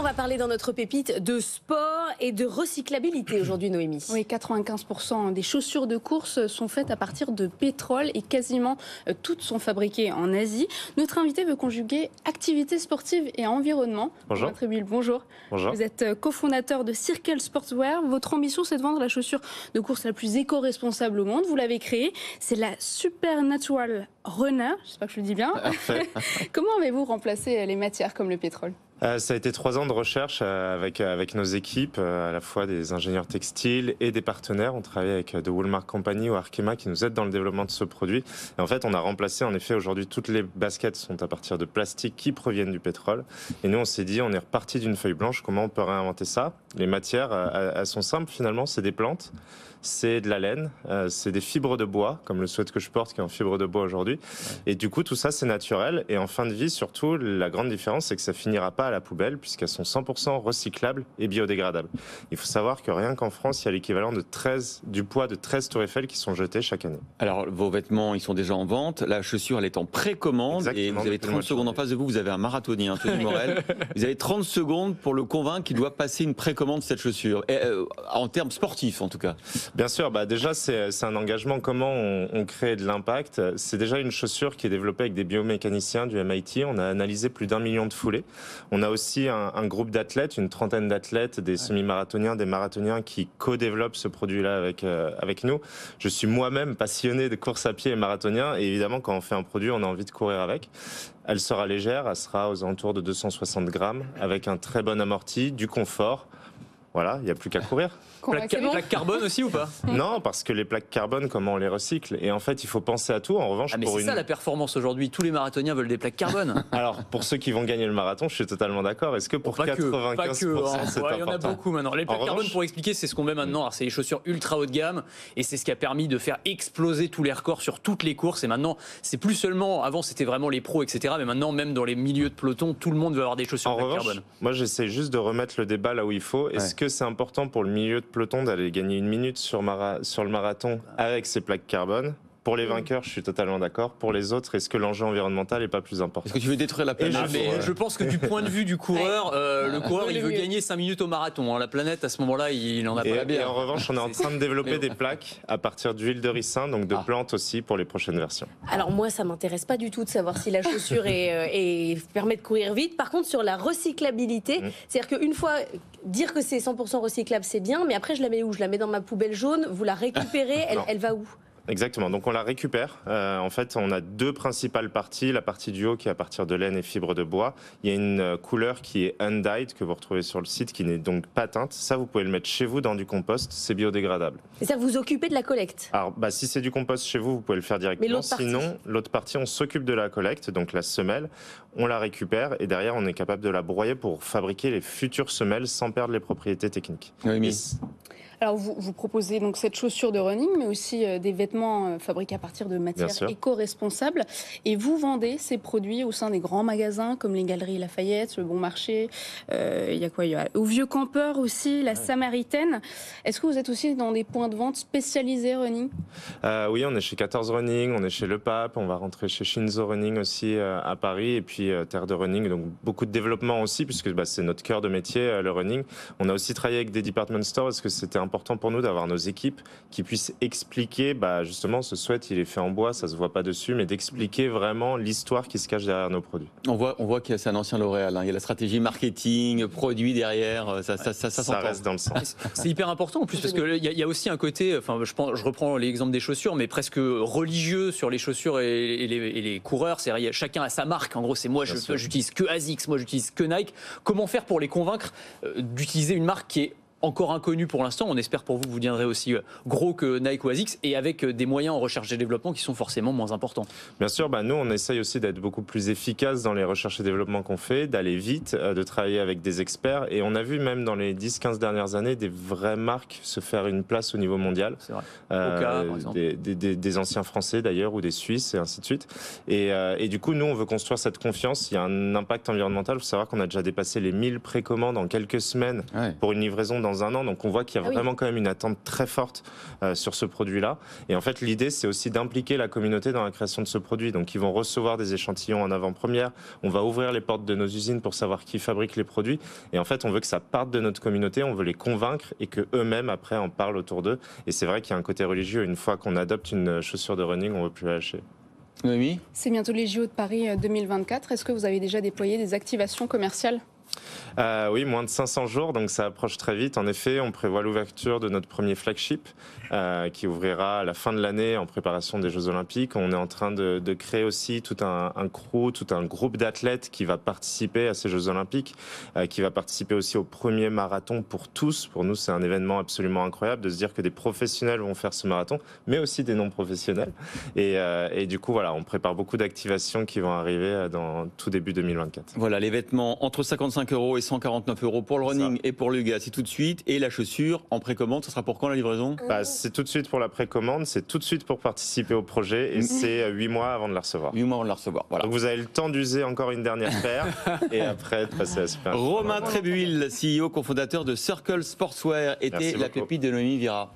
va parler dans notre pépite de sport et de recyclabilité aujourd'hui, Noémie. Oui, 95% des chaussures de course sont faites à partir de pétrole et quasiment toutes sont fabriquées en Asie. Notre invité veut conjuguer activité sportive et environnement. Bonjour. Bonjour. Bonjour. Vous êtes cofondateur de Circle Sportswear. Votre ambition, c'est de vendre la chaussure de course la plus éco-responsable au monde. Vous l'avez créée. C'est la Supernatural Runner. J'espère que je le dis bien. Comment avez-vous remplacé les matières comme le pétrole ? Ça a été 3 ans de recherche avec nos équipes, à la fois des ingénieurs textiles et des partenaires. On travaille avec The Woolmark Company ou Arkema qui nous aident dans le développement de ce produit. Et en fait, on a remplacé, en effet, aujourd'hui, toutes les baskets sont à partir de plastique qui proviennent du pétrole. Et nous, on s'est dit, on est reparti d'une feuille blanche. Comment on peut réinventer ça ? Les matières, elles sont simples finalement, c'est des plantes. C'est de la laine, c'est des fibres de bois, comme le sweat que je porte qui est en fibre de bois aujourd'hui. Et du coup, tout ça, c'est naturel. Et en fin de vie, surtout, la grande différence, c'est que ça finira pas à la poubelle puisqu'elles sont 100% recyclables et biodégradables. Il faut savoir que rien qu'en France, il y a l'équivalent de du poids de 13 tours Eiffel qui sont jetés chaque année. Alors, vos vêtements, ils sont déjà en vente. La chaussure, elle est en précommande. Exactement, et vous avez 30 secondes en face de vous. Vous avez un marathonien, Tony Morel. Vous avez 30 secondes pour le convaincre qu'il doit passer une précommande de cette chaussure. Et, en termes sportifs, en tout cas. Bien sûr, déjà c'est un engagement. Comment on crée de l'impact ? C'est déjà une chaussure qui est développée avec des biomécaniciens du MIT. On a analysé plus d'1 million de foulées. On a aussi un groupe d'athlètes, une trentaine d'athlètes, des semi-marathoniens, des marathoniens qui co-développent ce produit-là avec nous. Je suis moi-même passionné de course à pied et marathonien. Et évidemment, quand on fait un produit, on a envie de courir avec. Elle sera légère, elle sera aux alentours de 260 grammes, avec un très bon amorti, du confort. Voilà, il n'y a plus qu'à courir. Plaque carbone aussi ou pas ? Non, parce que les plaques carbone, comment on les recycle ? Et en fait, il faut penser à tout. En revanche, mais c'est ça la performance aujourd'hui. Tous les marathoniens veulent des plaques carbone. Alors, pour ceux qui vont gagner le marathon, je suis totalement d'accord. Est-ce que pour 95%, c'est important ? Il y en a beaucoup maintenant. Les plaques carbone, pour expliquer, c'est ce qu'on met maintenant. Alors, c'est les chaussures ultra haut de gamme et c'est ce qui a permis de faire exploser tous les records sur toutes les courses. Et maintenant, c'est plus seulement, avant c'était vraiment les pros, etc. Mais maintenant, même dans les milieux de peloton, tout le monde veut avoir des chaussures plaques carbone. Moi, j'essaie juste de remettre le débat là où il faut. Est-ce que c'est important pour le milieu de peloton d'aller gagner 1 minute sur le marathon avec ces plaques carbone ? Pour les vainqueurs, je suis totalement d'accord. Pour les autres, est-ce que l'enjeu environnemental n'est pas plus important ? Est-ce que tu veux détruire la planète ? Je pense que du point de vue du coureur, le coureur, il veut gagner 5 minutes au marathon. La planète, à ce moment-là, il en a pas la bière. Et en revanche, on est en train de développer des plaques à partir d'huile de ricin, donc de plantes aussi pour les prochaines versions. Alors moi, ça m'intéresse pas du tout de savoir si la chaussure permet de courir vite. Par contre, sur la recyclabilité, c'est-à-dire qu'une fois, dire que c'est 100% recyclable, c'est bien, mais après, je la mets où ? Je la mets dans ma poubelle jaune, vous la récupérez, elle va où ? Exactement, donc on la récupère. En fait, on a 2 principales parties. La partie du haut qui est à partir de laine et fibres de bois. Il y a une couleur qui est undyed que vous retrouvez sur le site, qui n'est donc pas teinte. Ça, vous pouvez le mettre chez vous dans du compost, c'est biodégradable. Et ça, vous occupez de la collecte ? Alors, si c'est du compost chez vous, vous pouvez le faire directement. Sinon, l'autre partie, on s'occupe de la collecte, donc la semelle, on la récupère et derrière, on est capable de la broyer pour fabriquer les futures semelles sans perdre les propriétés techniques. Oui, mais... Alors vous proposez donc cette chaussure de running, mais aussi des vêtements fabriqués à partir de matières éco-responsables. Et vous vendez ces produits au sein des grands magasins comme les Galeries Lafayette, le Bon Marché. Il y a quoi ? Il y a au Vieux Campeur aussi, la Samaritaine. Est-ce que vous êtes aussi dans des points de vente spécialisés running ? Oui, on est chez 14 Running, on est chez Le Pape, on va rentrer chez Shinzo Running aussi à Paris et puis Terre de Running. Donc beaucoup de développement aussi puisque c'est notre cœur de métier, le running. On a aussi travaillé avec des department stores parce que c'était important pour nous d'avoir nos équipes qui puissent expliquer, justement, ce sweat, il est fait en bois, ça se voit pas dessus, mais d'expliquer vraiment l'histoire qui se cache derrière nos produits. On voit que c'est un ancien L'Oréal. Il y a la stratégie marketing, produit derrière, ça reste dans le sang. C'est hyper important en plus parce qu'il y a aussi un côté, je reprends l'exemple des chaussures, mais presque religieux sur les chaussures et les coureurs. C'est chacun a sa marque. En gros, c'est moi, j'utilise que ASICS, moi j'utilise que Nike. Comment faire pour les convaincre d'utiliser une marque qui est encore inconnu pour l'instant. On espère pour vous que vous deviendrez aussi gros que Nike ou ASICS et avec des moyens en recherche et développement qui sont forcément moins importants. Bien sûr, nous on essaye aussi d'être beaucoup plus efficace dans les recherches et développements qu'on fait, d'aller vite, de travailler avec des experts et on a vu même dans les 10-15 dernières années des vraies marques se faire une place au niveau mondial. C'est vrai. Oka, par exemple. Des anciens Français d'ailleurs ou des Suisses et ainsi de suite. Et du coup, nous on veut construire cette confiance. Il y a un impact environnemental. Il faut savoir qu'on a déjà dépassé les 1000 précommandes en quelques semaines pour une livraison dans dans un an. Donc on voit qu'il y a vraiment quand même une attente très forte sur ce produit-là. Et en fait, l'idée, c'est aussi d'impliquer la communauté dans la création de ce produit. Donc ils vont recevoir des échantillons en avant-première. On va ouvrir les portes de nos usines pour savoir qui fabrique les produits. Et en fait, on veut que ça parte de notre communauté, on veut les convaincre et que eux-mêmes après en parlent autour d'eux. Et c'est vrai qu'il y a un côté religieux. Une fois qu'on adopte une chaussure de running, on ne veut plus la lâcher. Oui. C'est bientôt les JO de Paris 2024. Est-ce que vous avez déjà déployé des activations commerciales ? Oui, moins de 500 jours, donc ça approche très vite. En effet, on prévoit l'ouverture de notre premier flagship qui ouvrira à la fin de l'année en préparation des Jeux Olympiques. On est en train de créer aussi tout un crew, tout un groupe d'athlètes qui va participer à ces Jeux Olympiques, qui va participer aussi au premier marathon pour tous. Pour nous, c'est un événement absolument incroyable de se dire que des professionnels vont faire ce marathon, mais aussi des non-professionnels. Et du coup, voilà, on prépare beaucoup d'activations qui vont arriver dans tout début 2024. Voilà, les vêtements entre 55 € et 149 € pour le running et pour le yoga, c'est tout de suite. Et la chaussure en précommande, ça sera pour quand la livraison ? C'est tout de suite pour la précommande, c'est tout de suite pour participer au projet et c'est 8 mois avant de la recevoir. 8 mois avant de la recevoir, voilà. Donc vous avez le temps d'user encore une dernière paire et après de passer à la super. Romain Trébuil, CEO, cofondateur de Circle Sportswear, était la pépite de Noémie Vira.